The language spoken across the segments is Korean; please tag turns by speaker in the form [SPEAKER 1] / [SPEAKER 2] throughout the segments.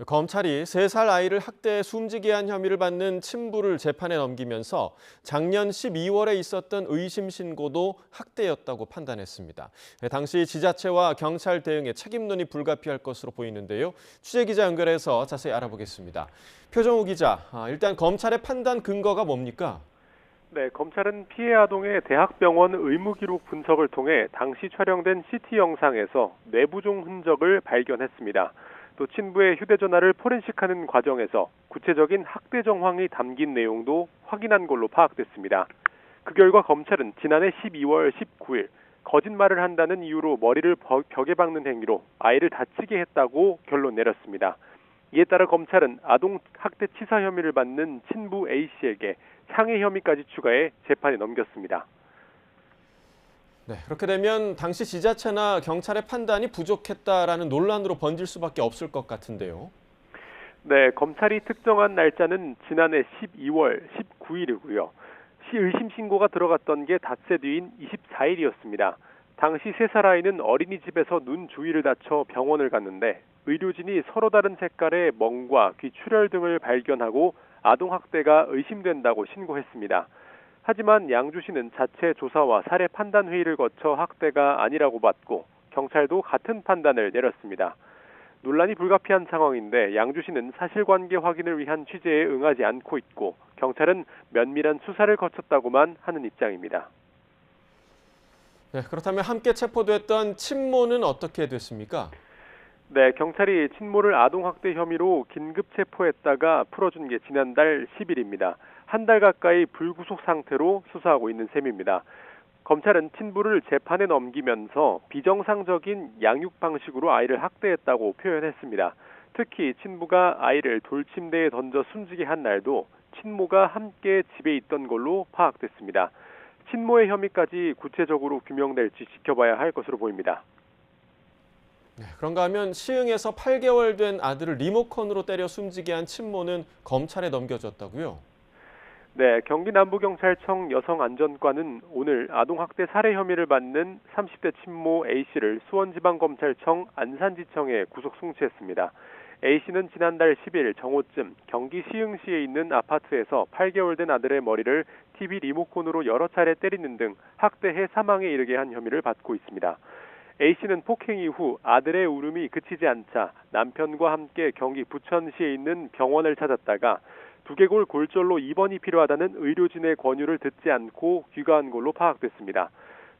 [SPEAKER 1] 검찰이 3살 아이를 학대해 숨지게 한 혐의를 받는 친부를 재판에 넘기면서 작년 12월에 있었던 의심 신고도 학대였다고 판단했습니다. 당시 지자체와 경찰 대응에 책임론이 불가피할 것으로 보이는데요. 취재기자 연결해서 자세히 알아보겠습니다. 표정우 기자, 일단 검찰의 판단 근거가 뭡니까?
[SPEAKER 2] 네, 검찰은 피해 아동의 대학병원 의무기록 분석을 통해 당시 촬영된 CT 영상에서 뇌부종 흔적을 발견했습니다. 또 친부의 휴대전화를 포렌식하는 과정에서 구체적인 학대 정황이 담긴 내용도 확인한 걸로 파악됐습니다. 그 결과 검찰은 지난해 12월 19일 거짓말을 한다는 이유로 머리를 벽에 박는 행위로 아이를 다치게 했다고 결론 내렸습니다. 이에 따라 검찰은 아동 학대 치사 혐의를 받는 친부 A씨에게 상해 혐의까지 추가해 재판에 넘겼습니다.
[SPEAKER 1] 네, 그렇게 되면 당시 지자체나 경찰의 판단이 부족했다라는 논란으로 번질 수밖에 없을 것 같은데요.
[SPEAKER 2] 네, 검찰이 특정한 날짜는 지난해 12월 19일이고요. 의심 신고가 들어갔던 게 닷새 뒤인 24일이었습니다. 당시 3살 아이는 어린이집에서 눈 주위를 다쳐 병원을 갔는데 의료진이 서로 다른 색깔의 멍과 귀 출혈 등을 발견하고 아동 학대가 의심된다고 신고했습니다. 하지만 양주시는 자체 조사와 사례 판단 회의를 거쳐 학대가 아니라고 봤고 경찰도 같은 판단을 내렸습니다. 논란이 불가피한 상황인데 양주시는 사실관계 확인을 위한 취재에 응하지 않고 있고 경찰은 면밀한 수사를 거쳤다고만 하는 입장입니다.
[SPEAKER 1] 네, 그렇다면 함께 체포됐던 친모는 어떻게 됐습니까?
[SPEAKER 2] 네, 경찰이 친모를 아동학대 혐의로 긴급 체포했다가 풀어준 게 지난달 10일입니다. 한 달 가까이 불구속 상태로 수사하고 있는 셈입니다. 검찰은 친부를 재판에 넘기면서 비정상적인 양육 방식으로 아이를 학대했다고 표현했습니다. 특히 친부가 아이를 돌침대에 던져 숨지게 한 날도 친모가 함께 집에 있던 걸로 파악됐습니다. 친모의 혐의까지 구체적으로 규명될지 지켜봐야 할 것으로 보입니다.
[SPEAKER 1] 네, 그런가 하면 시흥에서 8개월 된 아들을 리모컨으로 때려 숨지게 한 친모는 검찰에 넘겨졌다고요?
[SPEAKER 2] 네, 경기 남부경찰청 여성안전과는 오늘 아동학대 살해 혐의를 받는 30대 친모 A씨를 수원지방검찰청 안산지청에 구속 송치했습니다. A씨는 지난달 10일 정오쯤 경기 시흥시에 있는 아파트에서 8개월 된 아들의 머리를 TV 리모컨으로 여러 차례 때리는 등 학대해 사망에 이르게 한 혐의를 받고 있습니다. A씨는 폭행 이후 아들의 울음이 그치지 않자 남편과 함께 경기 부천시에 있는 병원을 찾았다가 두개골 골절로 입원이 필요하다는 의료진의 권유를 듣지 않고 귀가한 걸로 파악됐습니다.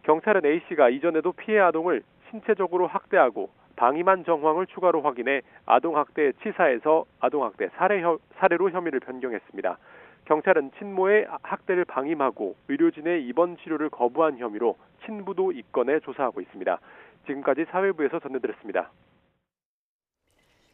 [SPEAKER 2] 경찰은 A씨가 이전에도 피해 아동을 신체적으로 학대하고 방임한 정황을 추가로 확인해 아동학대 치사에서 아동학대 살해로 혐의를 변경했습니다. 경찰은 친모의 학대를 방임하고 의료진의 입원 치료를 거부한 혐의로 친부도 입건해 조사하고 있습니다. 지금까지 사회부에서 전해드렸습니다.